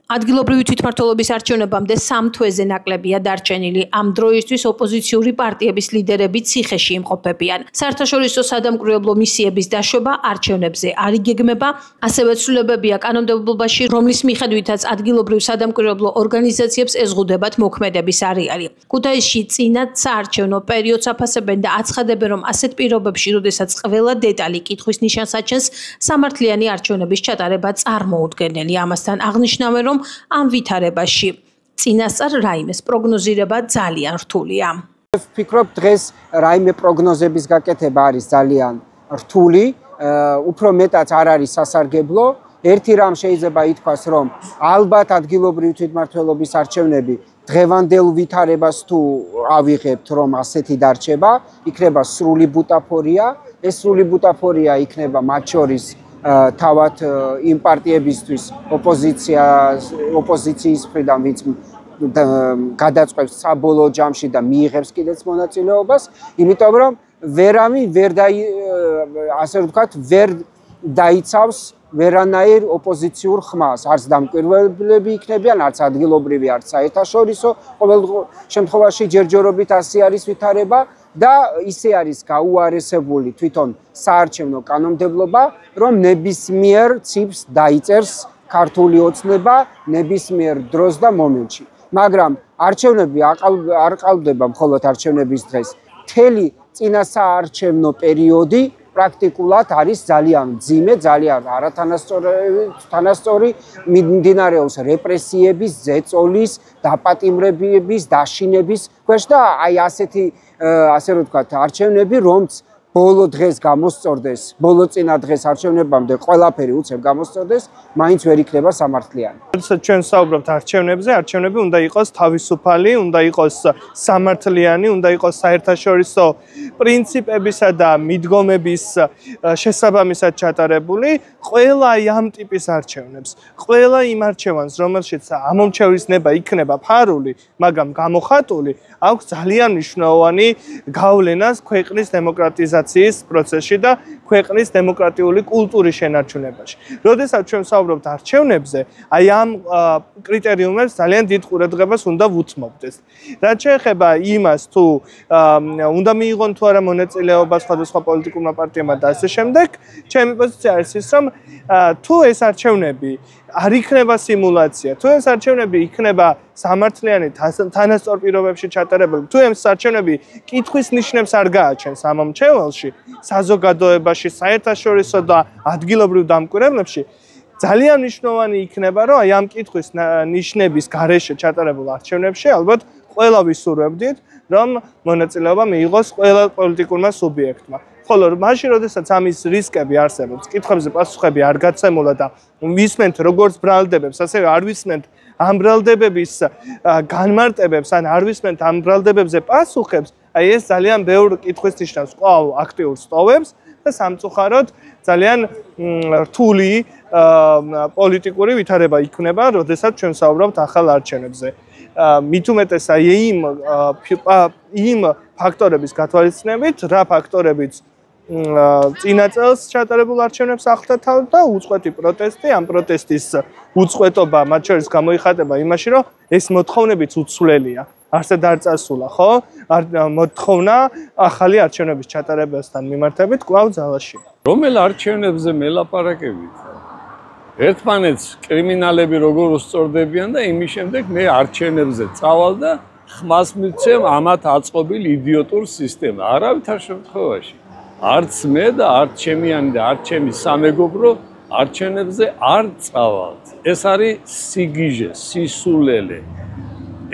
ადგილობრივი თვითმმართველობის არჩევნებამდე 3 თვეზე ნაკლებია დარჩენილი. ამ დროისთვის ოპოზიციური პარტიების ლიდერები ციხეში იმყოფებიან. საერთაშორისო სადამკვირვებლო მისიების დაშვება არჩევნებზე არ იგეგმება, ასევე ცვლილებებია კანონმდებლობაში, რომლის მიხედვითაც ადგილობრივ სადამკვირვებლო ორგანიზაციებს ეზღუდებათ მოქმედების არეალი. ქუთაისში წინა საარჩევნო პერიოდს აფასებენ და აცხადებენ, რომ ასეთ პირობებში, როდესაც ყველა დეტალი კითხვის ნიშანს აჩენს, სამართლიანი არჩევნების ჩატარება წარმოუდგენელი. ამასთან აღნიშნავენ, რომ ამ ვითარებაში წინასწარ რაიმეს პროგნოზირება ძალიან რთულია. ვფიქრობ, დღეს რაიმე პროგნოზების გაკეთება არის ძალიან რთული, უფრო მეტად არ არის სასარგებლო. ერთი რამ შეიძლება ითქვას, რომ ალბათ ადგილობრივი თვითმმართველობის არჩევნები დღევანდელ ვითარებას თუ ავიღებთ, რომ ასეთი დარჩება, იქნება სრული ბუტაფორია. ეს სრული ბუტაფორია იქნება მათ შორის თავად იმ პარტიებისთვის ოპოზიციის მხრიდან, ვინც გადაწყვეტს საბოლოო ჯამში და მიიღებს კიდეც მონაწილეობას, იმიტომ რომ ასე ვთქვათ, ვერ დაიცავს ვერანაირ ოპოზიციურ ხმას, არც დამკვირვებლები იქნებიან, არც ადგილობრივი, არც საერთაშორისო, ყოველ შემთხვევაში ჯერჯერობით ასე არის ვითარება. და ისე არის გაუარესებული თვითონ საარჩევნო კანონმდებლობა, რომ ნებისმიერ ციფრს დაიწერს ქართული ოცნება ნებისმიერ დროს და მომენტში. მაგრამ არჩევნები არ ყალბდება მხოლოდ არჩევნების დღეს. მთელი წინასაარჩევნო პერიოდი პრაქტიკულად არის ძალიან მძიმე, ძალიან არათანასწორი, მიმდინარეობს რეპრესიების, ზეწოლის, დაპატიმრების, დაშინების ქვეშ და აი ასეთი ასე რომ ვთქვათ, არჩევნები, რომც ბოლო დღეს გამოსწორდეს, ბოლო წინა დღეს არჩევნებამდე ყველაფერი უცებ გამოსწორდეს, მაინც ვერ იქნება სამართლიანი. როდესაც ჩვენ საუბრობთ არჩევნებზე, არჩევნები უნდა იყოს თავისუფალი, უნდა იყოს სამართლიანი, უნდა იყოს საერთაშორისო პრინციპებისა და მიდგომების შესაბამისად ჩატარებული. ყველა ამ ტიპის არჩევნებს, ყველა იმ არჩევანს, რომელშიც ამომრჩევლის ნება იქნება ფარული, მაგრამ გამოხატული, აქვს ძალიან მნიშვნელოვანი გავლენას ქვეყნის დემოკრატიზაციის პროცესში და ქვეყნის დემოკრატიული კულტურის შენარჩუნებაში. როდესაც ჩვენ ვსაუბრობთ არჩევნებზე, აი ამ კრიტერიუმებს ძალიან დიდ ყურადღებას უნდა ვუთმობდეს. რაც შეეხება იმას, თუ უნდა მიიღონ თუ არა მონაწილეობა სხვადასხვა პოლიტიკურმა პარტიებმა და ასე შემდეგ, ჩემი პოზიცია არის ის, რომ თუ ეს არჩევნები არ იქნება სიმულაცია, თუ ეს არჩევნები იქნება სამართლიანი თანასწორ პირობებში ჩატარებული, თუ ეს არჩევნები კითხვის ნიშნებს არ გააჩენს ამომრჩეველში, საზოგადოებაში, საერთაშორისო და ადგილობრივ დამკვირვებლებში, ძალიან მნიშვნელოვანი იქნება, რომ აი ამ კითხვის ნიშნების გარეშე ჩატარებულ არჩევნებში ალბათ ყველა ვისურვებდით, რომ მონაწილეობა მიიღოს ყველა პოლიტიკურმა სუბიექტმა. ხოლო მაშინ, როდესაც ამის რისკები არსებობს, კითხვებზე პასუხები არ გაცემულა და ვისმენთ როგორც ბრალდებებს, ასევე არ ვისმენთ ამ ბრალდებების განმარტებებს, ან არ ვისმენთ ამ ბრალდებებზე პასუხებს, აი ეს ძალიან ბევრ კითხვის ნიშნავს, კვლავ აქტიურს ტოვებს და სამწუხაროდ ძალიან რთული პოლიტიკური ვითარება იქნება, როდესაც ჩვენ საუბრობთ ახალ არჩევნებზე. მით უმეტეს აი იმ ფაქტორების გათვალისწინებით, რა ფაქტორებიც წინა წელს ჩატარებულ არჩევნებს ახლდა თავად და უწყვეტი პროტესტი, ამ პროტესტის უწყვეტობა მათ შორის გამოიხატება იმაში, რომ ეს მოთხოვნებიც უცვლელია. არსად არ წასულა, ხო? მოთხოვნა ახალი არჩევნების ჩატარებასთან მიმართებით კვლავ ძალაში. რომელ არჩევნებზე მელაპარაკებით? ერთმანეთს კრიმინალები როგორ უსწორდებიან და იმის შემდეგ მე არჩევნებზე წავალ და ხმას მივცემ ამათ აწყობილ იდიოტურ სისტემა. არავითარ შემთხვევაში. არც მე და არც ჩემიანი და არც ჩემი სამეგობრო არჩევნებზე არ წავალთ. ეს არის სიგიჟე, სისულელე.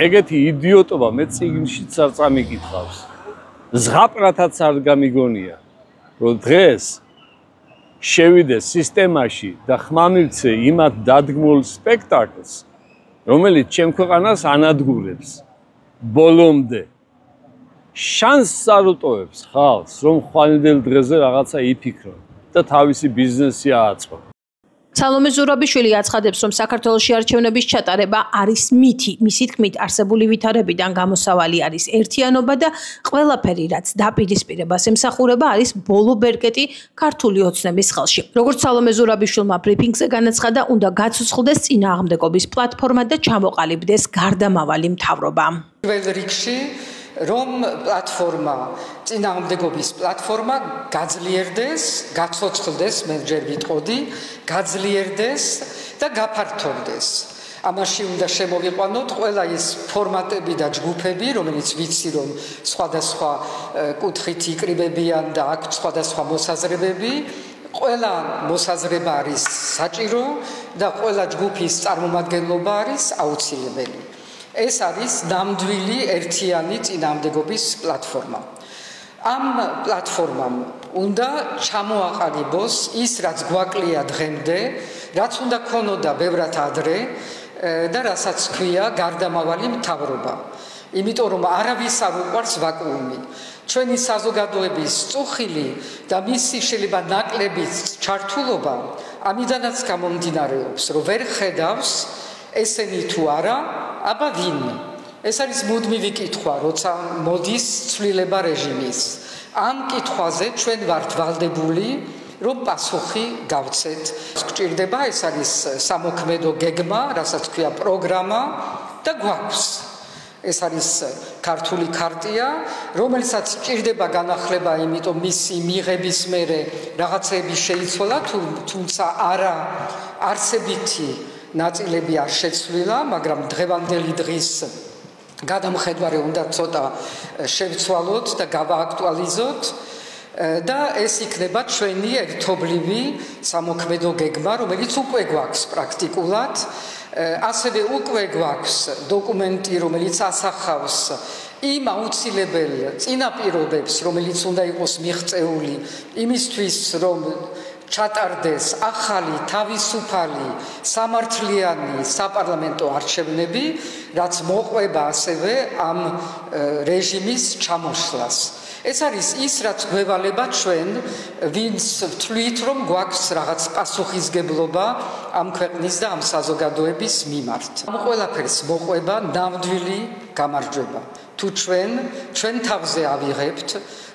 ეგეთი იდიოტობა მე წიგნშიც არ წამიკითხავს. ზღაპრათაც არ გამიგონია, რომ დღეს შევიდე სისტემაში და ხმა მივცე იმათ დადგმულ სპექტაკლს, რომელიც ჩემ ქვეყანას ანადგურებს ბოლომდე. შანსს არ უტოვებს ხალხს, რომ ხვალინდელ დღეზე რაღაცა იფიქრონ და თავისი ბიზნესი ააწყო. სალომე ზურაბიშვილი აცხადებს, რომ საქართველოში არჩევნების ჩატარება არის მითი. მისი თქმით, არსებული ვითარებიდან გამოსავალი არის ერთიანობა და ყველაფერი, რაც დაპირისპირებას ემსახურება, არის ბოლო ბერკეტი ქართული ოცნების ხელში. როგორც სალომე ზურაბიშვილმა ბრიფინგზე განაცხადა, უნდა გაცოცხლდეს წინააღმდეგობის პლატფორმა და ჩამოყალიბდეს გარდამავალი მთავრობა. პირველ რიგში რომ პლატფორმა, წინააღმდეგობის პლატფორმა გაძლიერდეს, გაცოცხლდეს, მე ჯერ ვიტყოდი, გაძლიერდეს და გაფართოვდეს. ამაში უნდა შემოვიყვანოთ ყველა ის ფორმატები და ჯგუფები, რომელიც ვიცი რომ სხვადასხვა კუთხით იკრიბებიან და აქვს სხვადასხვა მოსაზრებები. ყველა მოსაზრება არის საჭირო და ყველა ჯგუფის წარმომადგენლობა არის აუცილებელი. ეს არის ნამდვილი ერთიანი წინააღმდეგობის პლატფორმა. ამ პლატფორმამ უნდა ჩამოაყალიბოს ის, რაც გვაკლია დღემდე, რაც უნდა ქონოდა ბევრად ადრე და რასაც ქვია გარდამავალი მთავრობა. იმიტომ რომ არავის არ უყვარს ვაკუუმი. ჩვენი საზოგადოების წუხილი და მისი შეიძლება ნაკლები ჩართულობა ამიდანაც გამომდინარეობს, რომ ვერ ხედავს ესენი თუ არა, აბა ვინ? ეს არის მუდმივი კითხვა, როცა მოდის ცვლილება რეჟიმის. ამ კითხვაზე ჩვენ ვართ ვალდებული, რომ პასუხი გავცეთ. გჭირდება, ეს არის სამოქმედო გეგმა, რასაც ქვია პროგრამა და გვაქვს. ეს არის ქართული ქარტია, რომელსაც ჭირდება განახლება, იმიტომ მისი მიღების მერე რაღაცები შეიცვალა, თუმცა არა არსებითი ნაწილები არ შეცვლილა, მაგრამ დღევანდელი დღის გადამხედვარი უნდა ცოტა შევცვალოთ და გავააქტუალიზოთ და ეს იქნება ჩვენი ერთობლივი სამოქმედო გეგმა, რომელიც უკვე გვაქვს პრაქტიკულად. ასევე უკვე გვაქვს დოკუმენტი, რომელიც ასახავს იმ აუცილებელ წინაპირობებს, რომელიც უნდა იყოს მიღწეული იმისთვის, რომ ჩატარდეს ახალი, თავისუფალი, სამართლიანი საპარლამენტო არჩევნები, რაც მოყვება ასევე ამ რეჟიმის ჩამოშლას. ეს არის ის, რაც გვევალება ჩვენ, ვინც ვთვლით, რომ გვაქვს რაღაც პასუხისგებლობა ამ ქვეყნის და ამ საზოგადოების მიმართ. ამ ყველაფერს მოყვება ნამდვილი გამარჯვება. თუ ჩვენ თავზე ავიღებთ,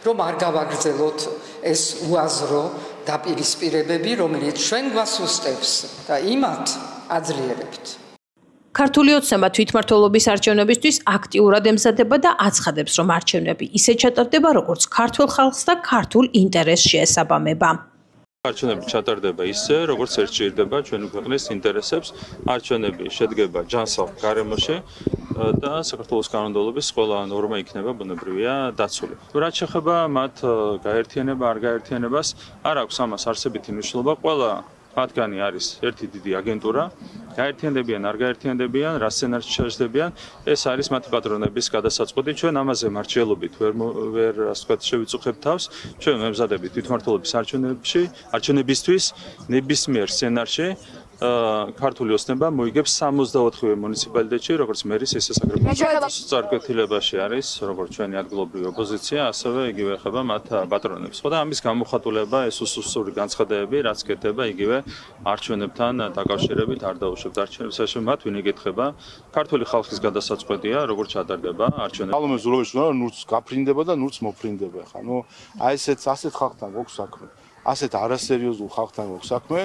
რომ არ გავაგრძელოთ ეს უაზრო დაპირისპირებები, რომელიც ჩვენ გვასუსტებს და იმათ აძლიერებთ. ქართული ოცნება თვითმმართველობის არჩევნებისთვის აქტიურად ემზადება და აცხადებს, რომ არჩევნები ისე ჩატარდება, როგორც ქართულ ხალხს და ქართულ ინტერესს შეესაბამება. არჩევნები ჩატარდება ისე, როგორც ერჩივება ჩვენი ქვეყნის ინტერესებს. არჩევნები შედგება ჯანსაღ გარემოში და საქართველოს კანონმდებლობის ყველა ნორმა იქნება ბუნებრივია დაცული. რაც შეეხება მათ გაერთიანება, არ გაერთიანებას, არ აქვს ამას არსებითი მნიშვნელობა. ყველა მათგანი არის ერთი დიდი აგენტურა. გაერთიანდებიან, არ გაერთიანდებიან, რა სცენარში ჩაჯდებიან, ეს არის მათი პატრონების გადასაწყვეტი. ჩვენ ამაზე მარჩიელობით ვერ ასე ვთქვათ შევიწუხებთ თავს. ჩვენ მემზადებით თვითმმართველობის არჩევნებისთვის ნებისმიერ სცენარში ქართული ოცნება მოიგებს 64-ვე მუნიციპალიტეტში, როგორც მერის ისე საკრებულოს წარკვეთილებაში არის, როგორც ჩვენი ადგილობრივი ოპოზიცია, ასევე იგივე ეხება მათ პატრონებს. ხო და ამის გამოხატულება ეს უსუსური განცხადებები, რაც კეთდება იგივე არჩევნებთან დაკავშირებით, არ დაუშვებთ არჩევნებს, მათ ვინ ეკითხება, ქართული ხალხის გადასაწყვეტია, როგორც ჩატარდება არჩევნები. სალომე ზურაბიშვილი ნურც გაფრინდება და ნურც მოფრინდება, ხა. აი ასეთ ხალხთან გვაქვს საქმე. ასეთ არასერიოზულ ხალხთან გვაქვს საქმე,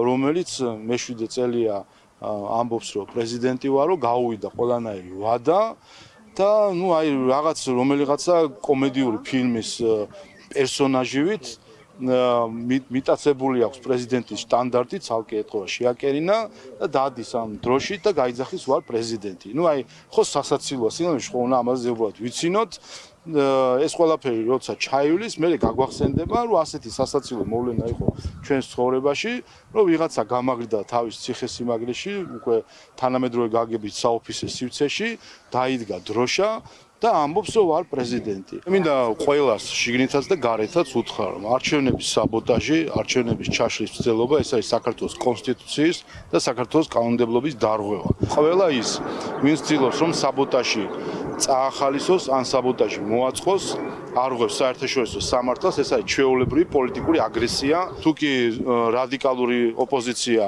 რომელიც მე-7 წელია ამბობს, რომ პრეზიდენტი ვარო, გაუვიდა ყველანაირი ვადა და აი რაღაც რომელიღაცა კომედიური ფილმის პერსონაჟივით მიტაცებული აქვს პრეზიდენტის სტანდარტი, ცალკე ეთქვა შეაკერინა და დადის ამ დროში და გაიძახის ვარ პრეზიდენტი. აი ხო სასაცილოა, სინამდვილეში ხო უნდა ამაზე ზებრად ვიცინოთ. ეს ყველაფერი როცა ჩაივლის, მე გაგვახსენდება, რომ ასეთი სასაცილო მოვლენა იყო ჩვენს ცხოვრებაში, რომ ვიღაცა გამაგრდა თავის ციხესიმაგრეში, უკვე თანამედროვე გაგებით საოფისე სივრცეში, დაიდგა დროშა და ამბობს, რომ ვარ პრეზიდენტი. მინდა ყველას შიგნითაც და გარეთაც უთხრა, რომ არჩევნების საბოტაჟი, არჩევნების ჩაშლის მცდელობა, ეს არის საქართველოს კონსტიტუციის და საქართველოს კანონმდებლობის დარღვევა. ყველა ის, ვინც ცდილობს, რომ საბოტაჟი წაახალისოს, ან საბოტაჟი მოაწყოს, არ უღებს საერთაშორისო სამართალს, ეს არის ჩვეულებრივი პოლიტიკური აგრესია. თუ კი რადიკალური ოპოზიცია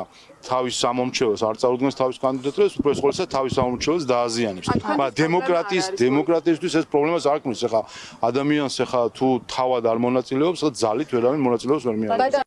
თავის სამომრჩეველს არ წარუდგენს თავის კანდიდატურას, უბრალოდ ყოველსა თავის სამომრჩეველს დააზიანებს. მაგრამ დემოკრატიისთვის ეს პრობლემას არ ქმნის. ახლა ადამიანს ახლა თუ თავად არ მონაწილეობს, ხა ძალით ვერავინ მონაწილეობს ვერ მიაღწევს.